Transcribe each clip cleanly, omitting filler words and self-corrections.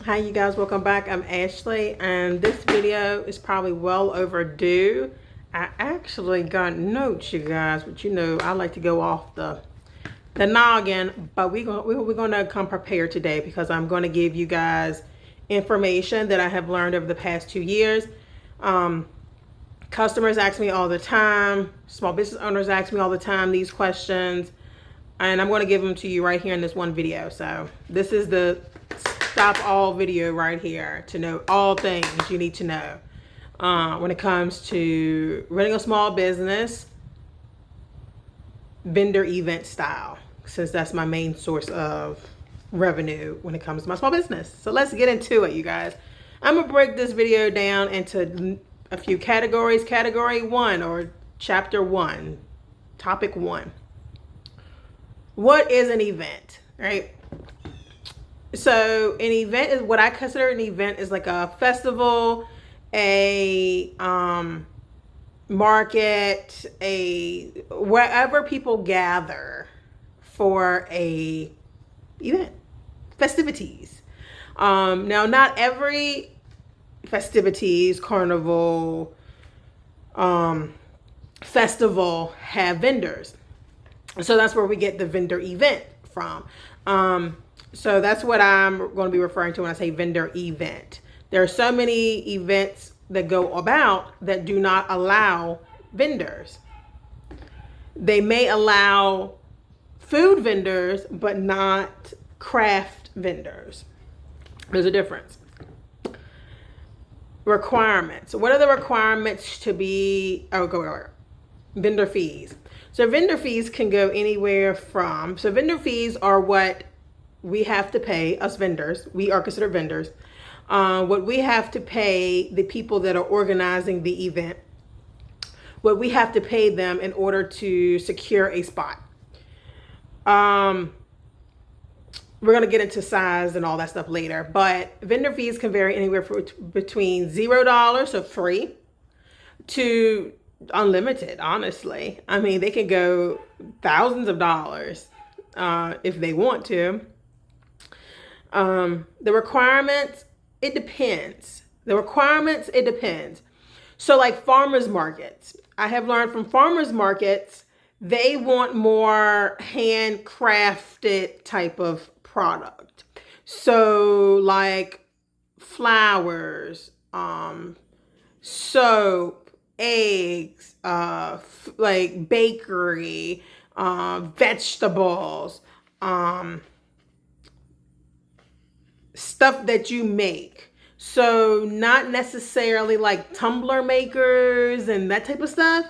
Hi you guys, welcome back. I'm Ashley and this video is probably well overdue. I actually got notes, you guys, but you know I like to go off the noggin, but we're gonna come prepared today because I'm gonna give you guys information that I have learned over the past 2 years. Customers ask me all the time, small business owners ask me all the time these questions, and I'm going to give them to you right here in this one video. So this is the stop all video right here to know all things you need to know when it comes to running a small business, vendor event style, since that's my main source of revenue when it comes to my small business. So let's get into it, you guys. I'm gonna break this video down into a few categories. Category 1 or chapter 1, topic 1. What is an event, right? So an event is what I consider an event is like a festival, a market, wherever people gather for a event, festivities. Now, not every festivities, carnival, festival have vendors. So that's where we get the vendor event from. So that's what I'm going to be referring to when I say vendor event. There are so many events that go about that do not allow vendors. They may allow food vendors, but not craft vendors. There's a difference. Requirements. What are the requirements to be, vendor fees. So vendor fees can go anywhere from, so vendor fees are what we have to pay, us vendors, we are considered vendors, what we have to pay the people that are organizing the event, what we have to pay them in order to secure a spot. We're going to get into size and all that stuff later, but vendor fees can vary anywhere between $0, so free, to unlimited, honestly. I mean, they can go thousands of dollars if they want to. The requirements, it depends. So like farmers markets, I have learned from farmers markets, they want more handcrafted type of product. So like flowers, soap, eggs, like bakery, vegetables, stuff that you make. So not necessarily like tumbler makers and that type of stuff.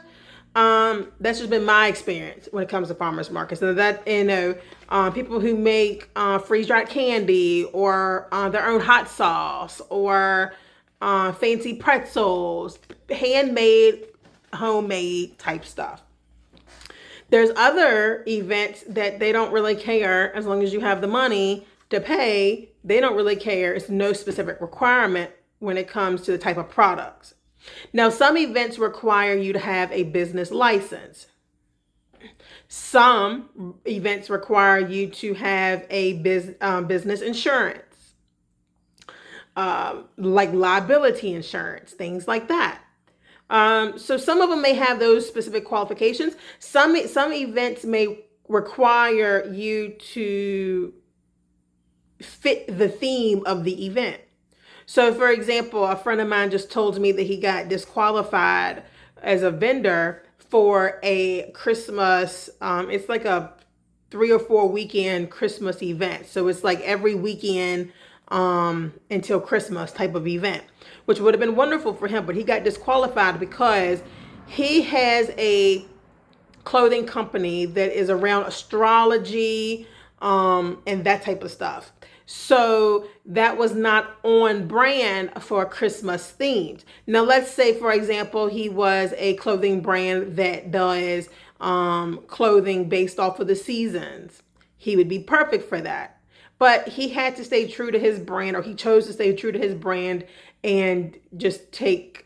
That's just been my experience when it comes to farmers markets. So that, people who make freeze-dried candy or their own hot sauce or fancy pretzels, handmade, homemade type stuff. There's other events that they don't really care as long as you have the money to pay. They don't really care. It's no specific requirement when it comes to the type of products. Now, some events require you to have a business license. Some events require you to have a business insurance, like liability insurance, things like that. So some of them may have those specific qualifications. Some events may require you to fit the theme of the event. So for example, a friend of mine just told me that he got disqualified as a vendor for a Christmas, it's like a 3 or 4 weekend Christmas event. So it's like every weekend until Christmas type of event, which would have been wonderful for him, but he got disqualified because he has a clothing company that is around astrology and that type of stuff. So that was not on brand for Christmas themed. Now, let's say, for example, he was a clothing brand that does clothing based off of the seasons. He would be perfect for that. But he had to stay true to his brand, or he chose to stay true to his brand and just take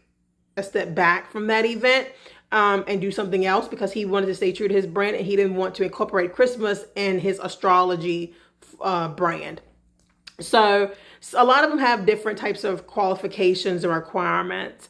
a step back from that event and do something else because he wanted to stay true to his brand and he didn't want to incorporate Christmas in his astrology brand. So a lot of them have different types of qualifications and requirements.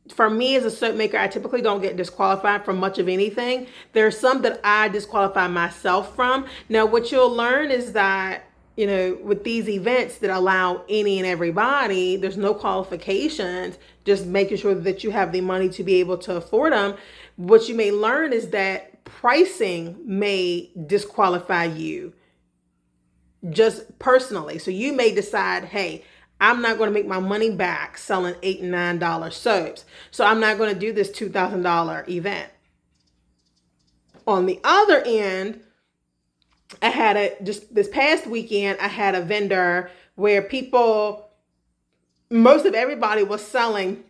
For me as a soap maker, I typically don't get disqualified from much of anything. There are some that I disqualify myself from. Now, what you'll learn is that, with these events that allow any and everybody, there's no qualifications, just making sure that you have the money to be able to afford them. What you may learn is that pricing may disqualify you just personally. So you may decide, hey, I'm not going to make my money back selling $8 and $9 soaps. So I'm not going to do this $2,000 event. On the other end, just this past weekend, I had a vendor where most of everybody was selling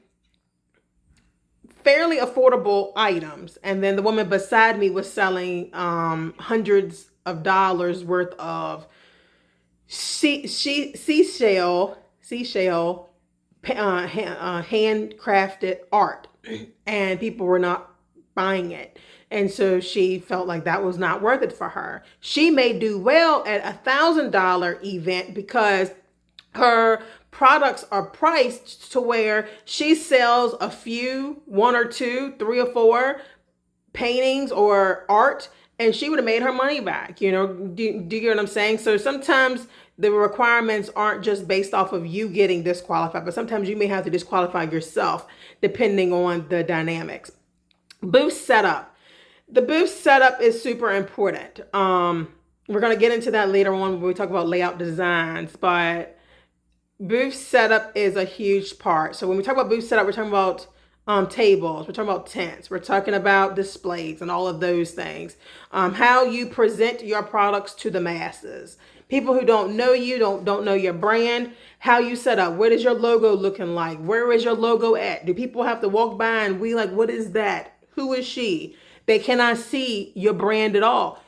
fairly affordable items. And then the woman beside me was selling hundreds of dollars worth of seashell handcrafted art, and people were not buying it. And so she felt like that was not worth it for her. She may do well at $1,000 event because her products are priced to where she sells a few, one or two, three or four paintings or art, and she would have made her money back. Do you get what I'm saying? So sometimes the requirements aren't just based off of you getting disqualified, but sometimes you may have to disqualify yourself depending on the dynamics. Booth setup. The booth setup is super important. We're going to get into that later on when we talk about layout designs, but booth setup is a huge part. So when we talk about booth setup, we're talking about tables, we're talking about tents, we're talking about displays and all of those things. How you present your products to the masses. People who don't know you, don't know your brand, how you set up. What is your logo looking like? Where is your logo at? Do people have to walk by and we like, what is that? Who is she? They cannot see your brand at all.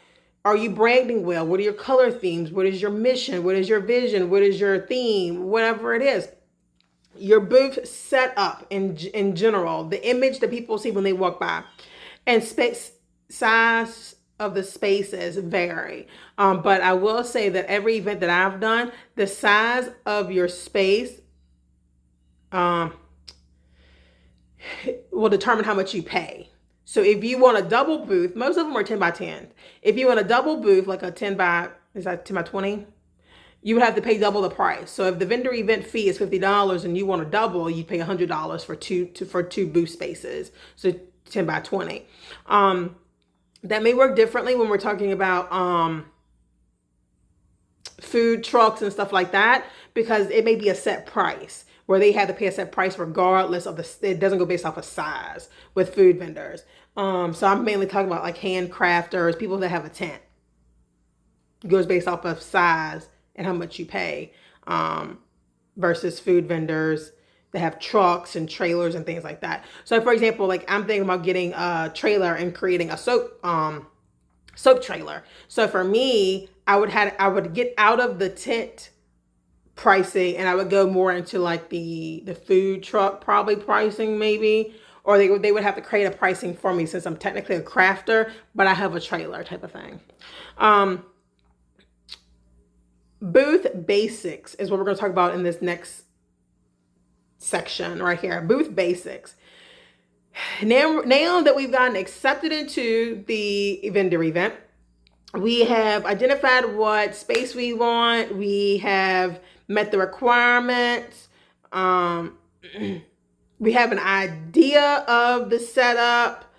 Are you branding well? What are your color themes? What is your mission? What is your vision? What is your theme? Whatever it is. Your booth set up in general, the image that people see when they walk by, and space size of the spaces vary. But I will say that every event that I've done, the size of your space will determine how much you pay. So if you want a double booth, most of them are 10 by 10. If you want a double booth, like a 10 by 20? You would have to pay double the price. So if the vendor event fee is $50 and you want to double, you pay $100 for two booth spaces. So 10 by 20. That may work differently when we're talking about food trucks and stuff like that, because it may be a set price where they have to pay a set price regardless of it doesn't go based off of size with food vendors. So I'm mainly talking about like handcrafters, people that have a tent. It goes based off of size and how much you pay, versus food vendors that have trucks and trailers and things like that. So for example, like I'm thinking about getting a trailer and creating a soap trailer. So for me, I would get out of the tent pricing and I would go more into like the food truck probably pricing maybe, or they would have to create a pricing for me since I'm technically a crafter, but I have a trailer type of thing. Booth basics is what we're going to talk about in this next section right here. Booth basics. Now that we've gotten accepted into the vendor event, we have identified what space we want. We have met the requirements. We have an idea of the setup,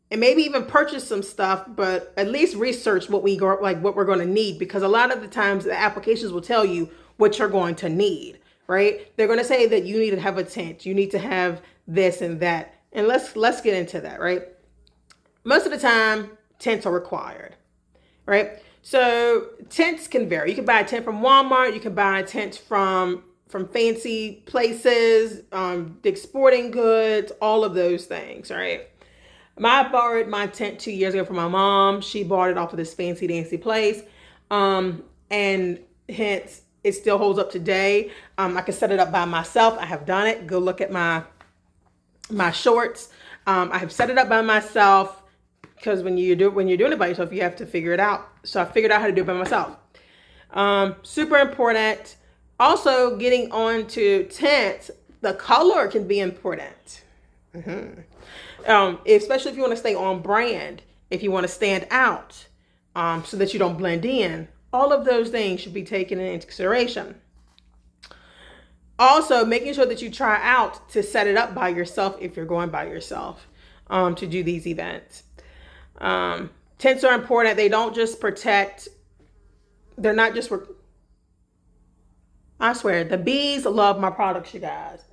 and maybe even purchase some stuff, but at least research what we're going to need, because a lot of the times the applications will tell you what you're going to need, right? They're going to say that you need to have a tent, you need to have this and that. And let's get into that, right? Most of the time, tents are required, right? So tents can vary. You can buy a tent from Walmart, you can buy a tent from fancy places, Dick's Sporting Goods, all of those things, right? I borrowed my tent 2 years ago from my mom. She bought it off of this fancy dancy place. And hence it still holds up today. I can set it up by myself. I have done it. Go look at my shorts. I have set it up by myself, because when you're doing it by yourself, you have to figure it out. So I figured out how to do it by myself. Super important. Also, getting on to tints, the color can be important. Especially if you want to stay on brand, if you want to stand out, so that you don't blend in. All of those things should be taken into consideration. Also, making sure that you try out to set it up by yourself if you're going by yourself, to do these events. Tints are important. They don't just protect. They're not just. I swear, the bees love my products, you guys.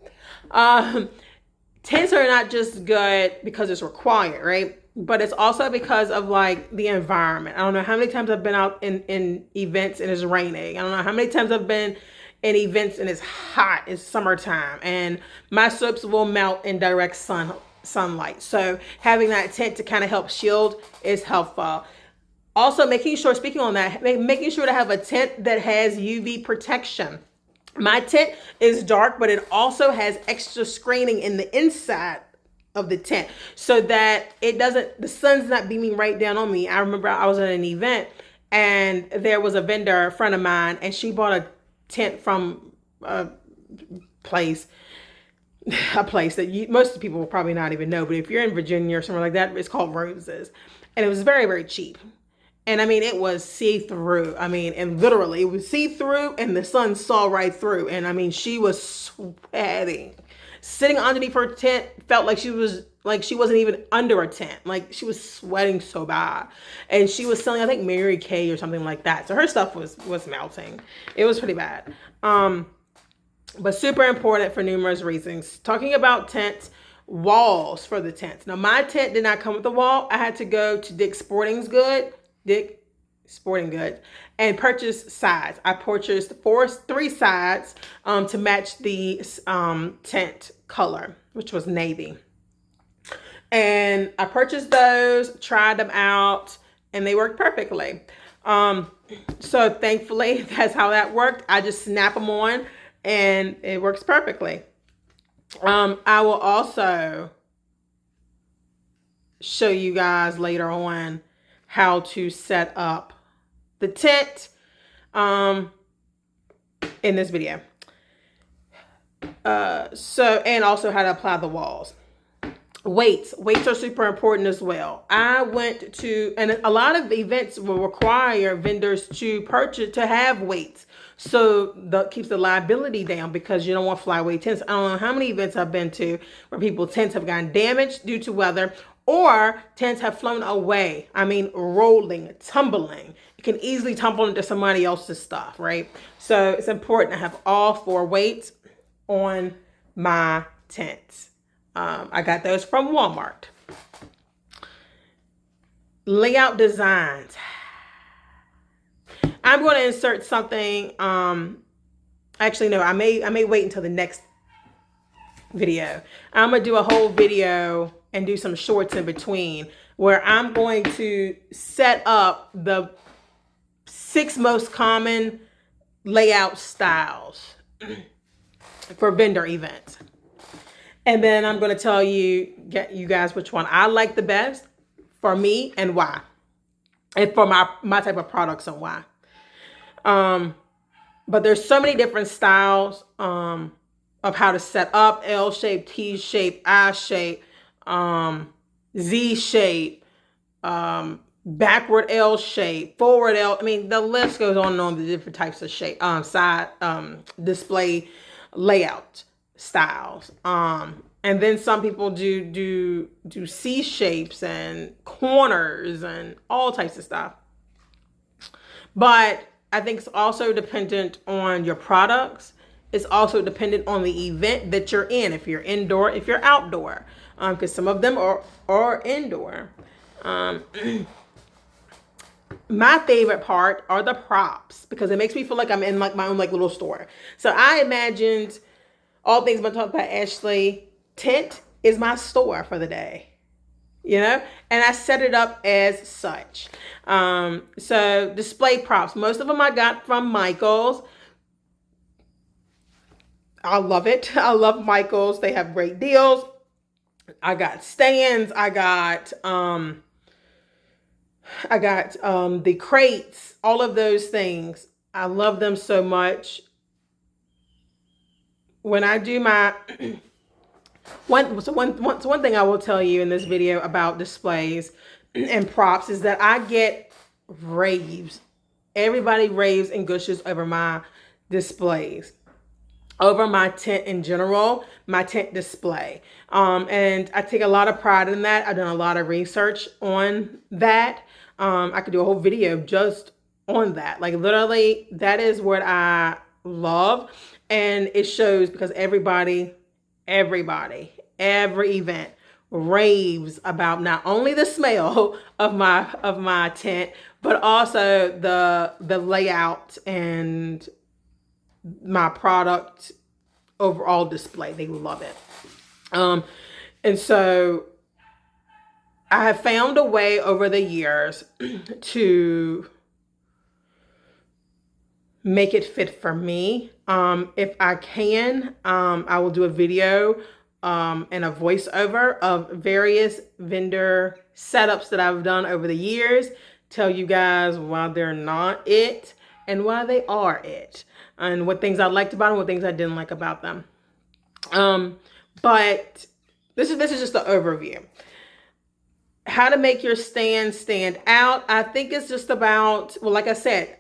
Tints are not just good because it's required, right? But it's also because of like the environment. I don't know how many times I've been out in events and it's raining. I don't know how many times I've been in events and it's hot. It's summertime and my soaps will melt in direct sunlight. So having that tint to kind of help shield is helpful. Also, making sure, speaking on that, making sure to have a tint that has UV protection. My tint is dark, but it also has extra screening in the inside of the tint so that the sun's not beaming right down on me. I remember I was at an event and there was a vendor, a friend of mine, and she bought a tint from a place that most people will probably not even know. But if you're in Virginia or somewhere like that, it's called Roses. And it was very, very cheap. And I mean, it was see-through. I mean, and literally it was see-through and the sun saw right through. And I mean, she was sweating. Sitting underneath her tent felt like she wasn't even under a tent. Like she was sweating so bad. And she was selling, I think, Mary Kay or something like that. So her stuff was melting. It was pretty bad. But super important for numerous reasons. Talking about tents, walls for the tents. Now my tent did not come with a wall. I had to go to Dick's Sporting Goods and purchase sides. I purchased three sides to match the tent color, which was navy. And I purchased those, tried them out, and they worked perfectly. So thankfully, that's how that worked. I just snap them on and it works perfectly. I will also show you guys later on how to set up the tent in this video. And also how to apply the walls. Weights are super important as well. I went to, and a lot of events will require vendors to have weights. So that keeps the liability down because you don't want flyweight tents. I don't know how many events I've been to where tents have gotten damaged due to weather or tents have flown away. I mean, rolling, tumbling. You can easily tumble into somebody else's stuff, right? So it's important to have all 4 weights on my tents. I got those from Walmart. Layout designs. I'm going to insert something. Actually, no, I may wait until the next video. I'm going to do a whole video and do some shorts in between where I'm going to set up the 6 most common layout styles for vendor events. And then I'm going to tell you guys which one I like the best for me and why. And for my type of products and why. But there's so many different styles of how to set up L shape, T shape, I shape, Z shape, backward L shape, forward L. I mean, the list goes on and on, the different types of shape, side display layout styles. And then some people do C shapes and corners and all types of stuff. But I think it's also dependent on your products. It's also dependent on the event that you're in. If you're indoor, if you're outdoor, because some of them are indoor. My favorite part are the props because it makes me feel like I'm in like my own like little store. So I imagined all things been talked by Ashley. Tent is my store for the day, and I set it up as such. So display props, most of them I got from Michaels. I love it. I love Michaels. They have great deals. I got stands. I got the crates, all of those things I love them so much. When I do my one thing I will tell you in this video about displays and props is that I get raves. Everybody raves and gushes over my displays, over my tent in general, my tent display. And I take a lot of pride in that. I've done a lot of research on that. I could do a whole video just on that. Like literally, that is what I love. And it shows because every event raves about not only the smell of my tent, but also the layout and my product overall display. They love it. And so I have found a way over the years to make it fit for me. If I can, I will do a video and a voiceover of various vendor setups that I've done over the years. Tell you guys why they're not it and why they are it, and what things I liked about them, what things I didn't like about them. But this is just the overview. How to make your stand out. I think it's just about, well, like I said,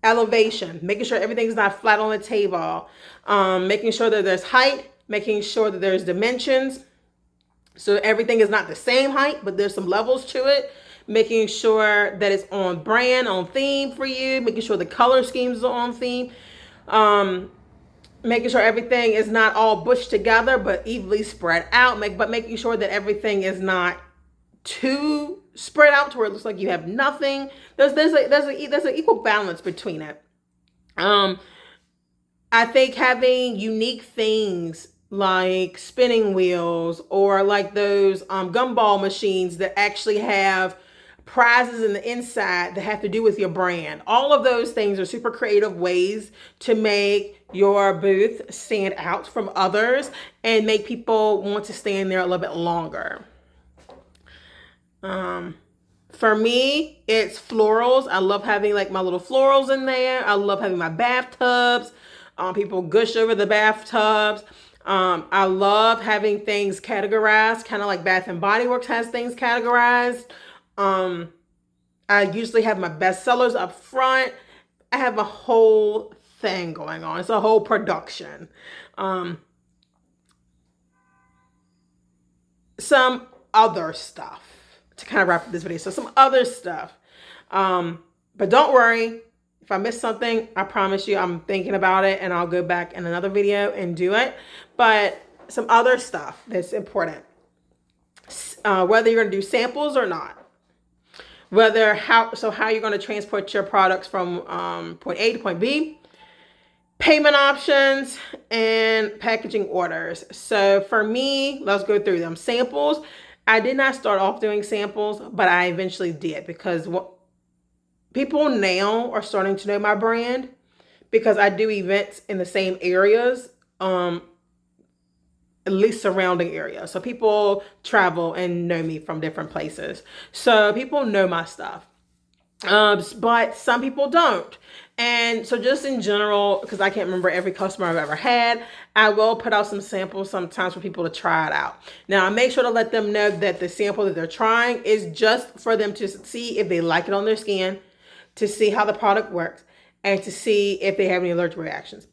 elevation, making sure everything's not flat on the table, making sure that there's height, making sure that there's dimensions, so everything is not the same height, but there's some levels to it, making sure that it's on brand, on theme for you, making sure the color schemes are on theme, making sure everything is not all bushed together, but evenly spread out, but making sure that everything is not too spread out to where it looks like you have nothing. There's an equal balance between it. I think having unique things like spinning wheels or like those gumball machines that actually have prizes in the inside that have to do with your brand. All of those things are super creative ways to make your booth stand out from others and make people want to stand there a little bit longer. For me, it's florals. I love having like my little florals in there. I love having my bathtubs. People gush over the bathtubs. I love having things categorized, kind of like Bath and Body Works has things categorized. I usually have my bestsellers up front. I have a whole thing going on. It's a whole production. Some other stuff to kind of wrap up this video. So some other stuff. But don't worry. If I miss something, I promise you I'm thinking about it and I'll go back in another video and do it. But some other stuff that's important. Whether you're going to do samples or not. How you're going to transport your products from point A to point B. Payment options and packaging orders. So for me, let's go through them. Samples. I did not start off doing samples, but I eventually did because people now are starting to know my brand because I do events in the same areas, at least surrounding areas. So people travel and know me from different places. So people know my stuff. But some people don't. And so just in general, because I can't remember every customer I've ever had, I will put out some samples sometimes for people to try it out. Now, I make sure to let them know that the sample that they're trying is just for them to see if they like it on their skin, to see how the product works, and to see if they have any allergic reactions.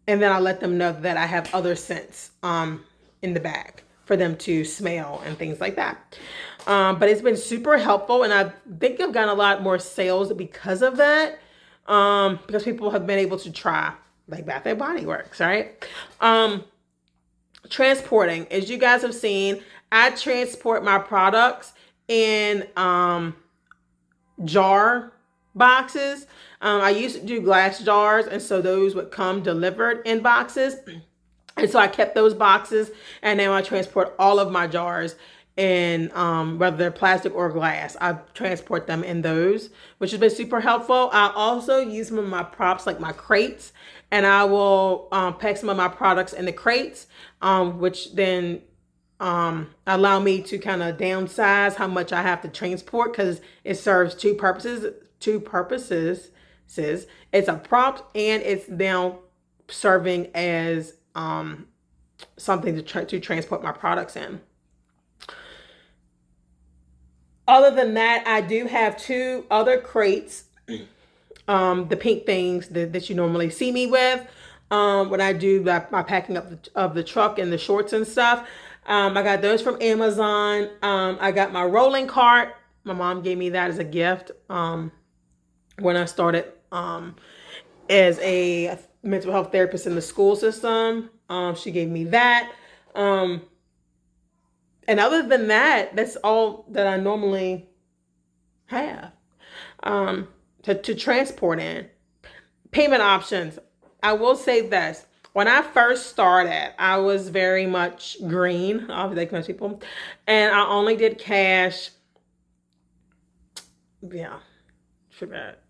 And then I let them know that I have other scents in the bag for them to smell and things like that. But it's been super helpful, and I think I've gotten a lot more sales because of that, because people have been able to try like Bath and Body Works, right? Transporting, as you guys have seen, I transport my products in jar boxes. I used to do glass jars, and so those would come delivered in boxes. And so I kept those boxes, and now I transport all of my jars in, whether they're plastic or glass. I transport them in those, which has been super helpful. I also use some of my props, like my crates, and I will pack some of my products in the crates, which then allow me to kind of downsize how much I have to transport, because it serves two purposes. It's a prompt, and it's now serving as something to transport my products in. Other than that, I do have 2 other crates, the pink things that you normally see me with when I do my packing up of the truck and the shorts and stuff. I got those from Amazon. I got my rolling cart. My mom gave me that as a gift when I started as a mental health therapist in the school system. She gave me that. And other than that, that's all that I normally have to transport in. Payment options. I will say this. When I first started, I was very much green, obviously like most people, and I only did cash. Yeah, for that.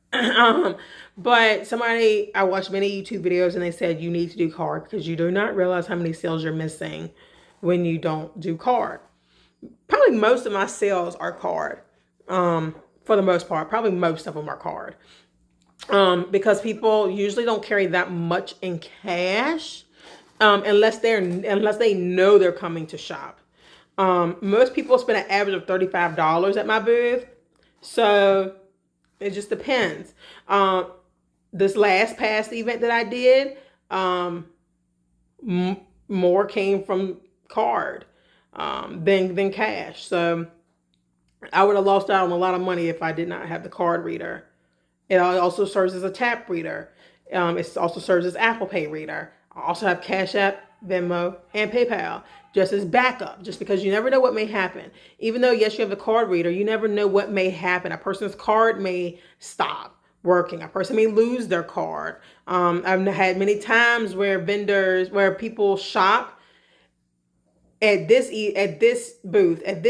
But I watched many YouTube videos, and they said you need to do card because you do not realize how many sales you're missing when you don't do card. Probably most of my sales are card. For the most part, probably most of them are card. Because people usually don't carry that much in cash, unless they know they're coming to shop. Most people spend an average of $35 at my booth, so it just depends. This past event that I did, more came from card than cash. So I would have lost out on a lot of money if I did not have the card reader. It also serves as a tap reader. It also serves as Apple Pay reader. I also have Cash App, Venmo, and PayPal just as backup, just because you never know what may happen. Even though, yes, you have the card reader, you never know what may happen. A person's card may stop working. A person may lose their card. I've had many times where people shop at this booth, and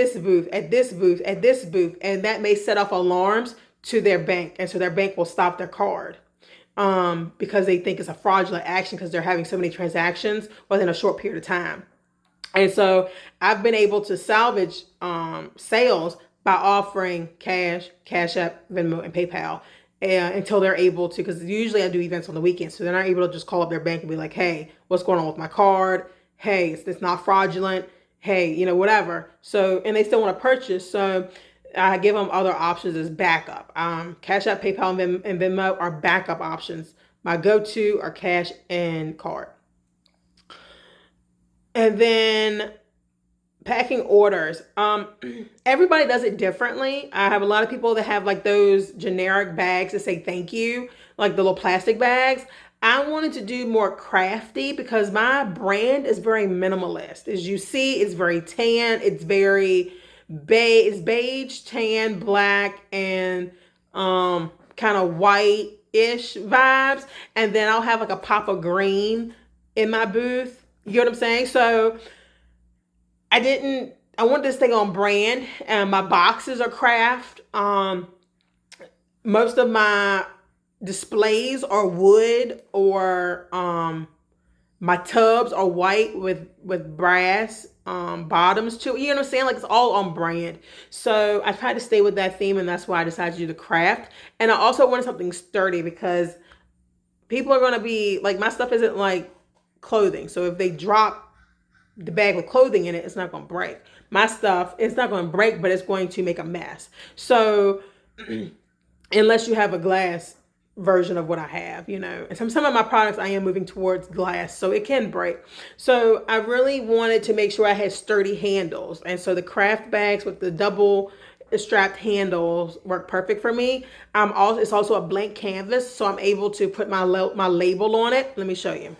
that may set off alarms to their bank, and so their bank will stop their card because they think it's a fraudulent action because they're having so many transactions within a short period of time. And so I've been able to salvage sales by offering Cash App, Venmo, and PayPal until they're able to, because usually I do events on the weekends, so they're not able to just call up their bank and be like, hey, what's going on with my card? Hey, it's not fraudulent. Hey, whatever. So, and they still want to purchase. So I give them other options as backup. Cash App, PayPal, and Venmo are backup options. My go-to are cash and card. And then packing orders. Everybody does it differently. I have a lot of people that have like those generic bags that say thank you, like the little plastic bags. I wanted to do more crafty because my brand is very minimalist. As you see, it's very tan. It's very beige, tan, black, and kind of white-ish vibes. And then I'll have like a pop of green in my booth. You know what I'm saying? So I wanted this thing on brand, and my boxes are craft. Most of my displays are wood, or my tubs are white with brass bottoms too. You know what I'm saying? Like, it's all on brand. So I tried to stay with that theme, and that's why I decided to do the craft. And I also wanted something sturdy because people are going to be like, my stuff isn't like clothing. So if they drop the bag with clothing in it, it's not going to break. My stuff, it's not going to break, but it's going to make a mess. So unless you have a glass version of what I have, and some of my products I am moving towards glass, so it can break. So I really wanted to make sure I had sturdy handles, and so the craft bags with the double strapped handles work perfect for me. It's also a blank canvas, so I'm able to put my label on it. Let me show you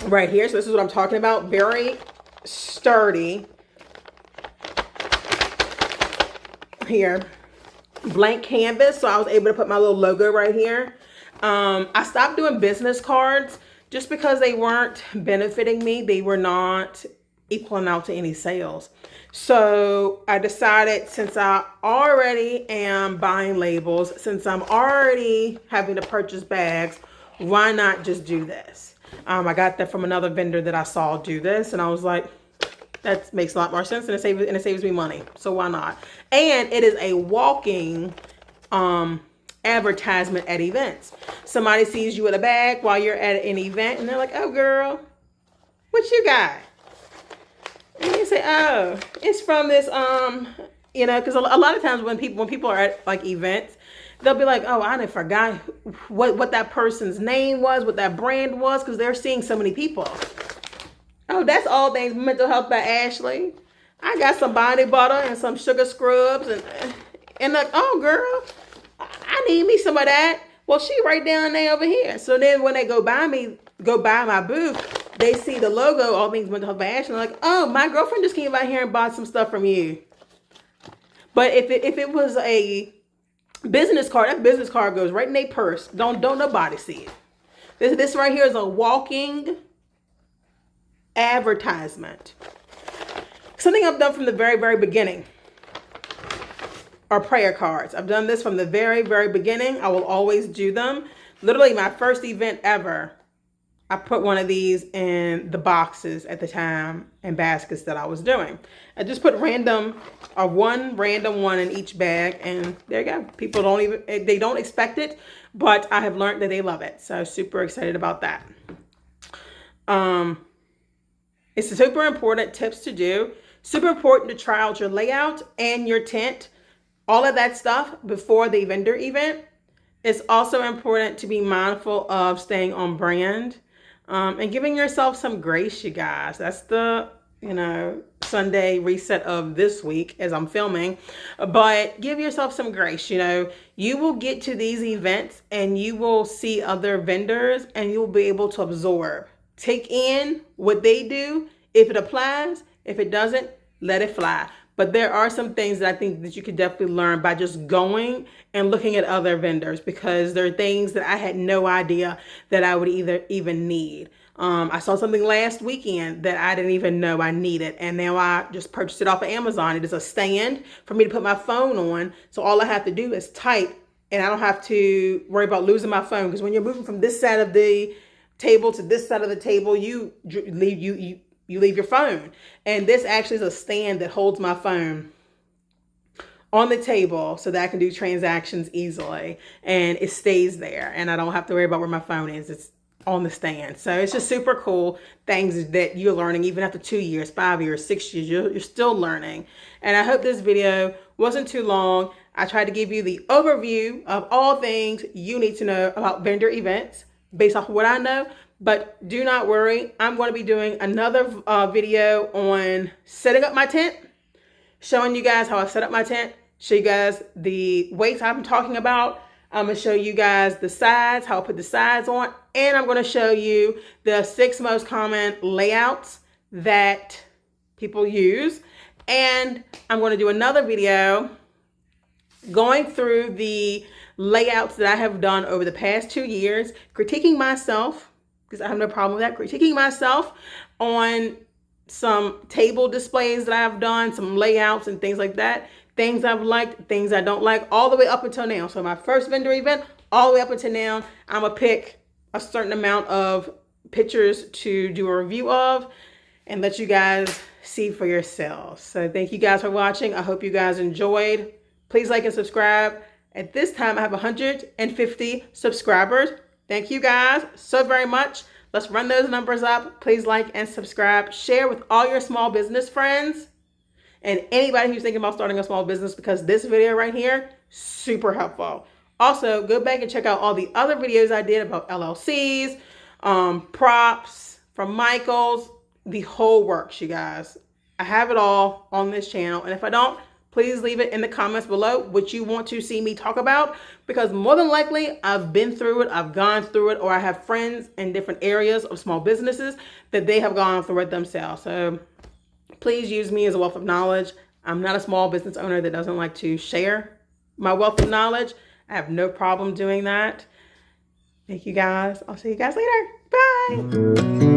right here. So this is what I'm talking about. Very sturdy. Here, blank canvas, so I was able to put my little logo right here. I stopped doing business cards just because they weren't benefiting me. They were not equaling out to any sales. So I decided, since I already am buying labels, since I'm already having to purchase bags, why not just do this? I got that from another vendor that I saw do this, and I was like, that makes a lot more sense, and it saves me money. So why not? And it is a walking advertisement at events. Somebody sees you with a bag while you're at an event and they're like, oh girl, what you got? And you say, oh, it's from this, because a lot of times when people are at like events, they'll be like, oh, I done forgot what that person's name was, what that brand was, because they're seeing so many people. Oh, that's All Things Mental Health by Ashley. I got some body butter and some sugar scrubs and like, oh girl, I need me some of that. Well, she right down there over here. So then when they go by my booth, they see the logo, All Things Mental Health by Ashley, and like, oh, my girlfriend just came by here and bought some stuff from you. But if it was a business card, that business card goes right in their purse. Don't nobody see it. This right here is a walking advertisement. Something I've done from the very, very beginning are prayer cards. I've done this from the very, very beginning. I will always do them. Literally my first event ever, I put one of these in the boxes at the time and baskets that I was doing. I just put one random one in each bag, and there you go. People they don't expect it, but I have learned that they love it. So super excited about that. It's super important tips to do. Super important to try out your layout and your tent, all of that stuff before the vendor event. It's also important to be mindful of staying on brand and giving yourself some grace, you guys. That's the, Sunday reset of this week as I'm filming. But give yourself some grace. You will get to these events and you will see other vendors and you'll be able to absorb. Take in what they do. If it applies, if it doesn't, let it fly. But there are some things that I think that you could definitely learn by just going and looking at other vendors, because there are things that I had no idea that I would even need. I saw something last weekend that I didn't even know I needed, and now I just purchased it off of Amazon. It is a stand for me to put my phone on, so all I have to do is type, and I don't have to worry about losing my phone, because when you're moving from this side of the table to this side of the table, you leave your phone. And this actually is a stand that holds my phone on the table so that I can do transactions easily, and it stays there and I don't have to worry about where my phone is. It's on the stand. So it's just super cool things that you're learning even after 2 years, 5 years, 6 years, you're still learning. And I hope this video wasn't too long. I tried to give you the overview of all things you need to know about vendor events based off of what I know. But do not worry, I'm going to be doing another video on setting up my tent, showing you guys how I set up my tent, show you guys the weights I'm talking about. I'm going to show you guys the sides, how I put the sides on, and I'm going to show you the 6 most common layouts that people use. And I'm going to do another video going through the layouts that I have done over the past 2 years, critiquing myself, because I have no problem with that, critiquing myself on some table displays that I've done, some layouts and things like that, things I've liked, things I don't like, all the way up until now. So my first vendor event, all the way up until now, I'm going to pick a certain amount of pictures to do a review of and let you guys see for yourselves. So thank you guys for watching. I hope you guys enjoyed. Please like and subscribe. At this time, I have 150 subscribers. Thank you guys so very much. Let's run those numbers up. Please like and subscribe. Share with all your small business friends and anybody who's thinking about starting a small business, because this video right here, super helpful. Also, go back and check out all the other videos I did about LLCs, props from Michaels, the whole works, you guys. I have it all on this channel. And if I don't, please leave it in the comments below what you want to see me talk about, because more than likely I've been through it, I've gone through it, or I have friends in different areas of small businesses that they have gone through it themselves. So please use me as a wealth of knowledge. I'm not a small business owner that doesn't like to share my wealth of knowledge. I have no problem doing that. Thank you guys. I'll see you guys later. Bye.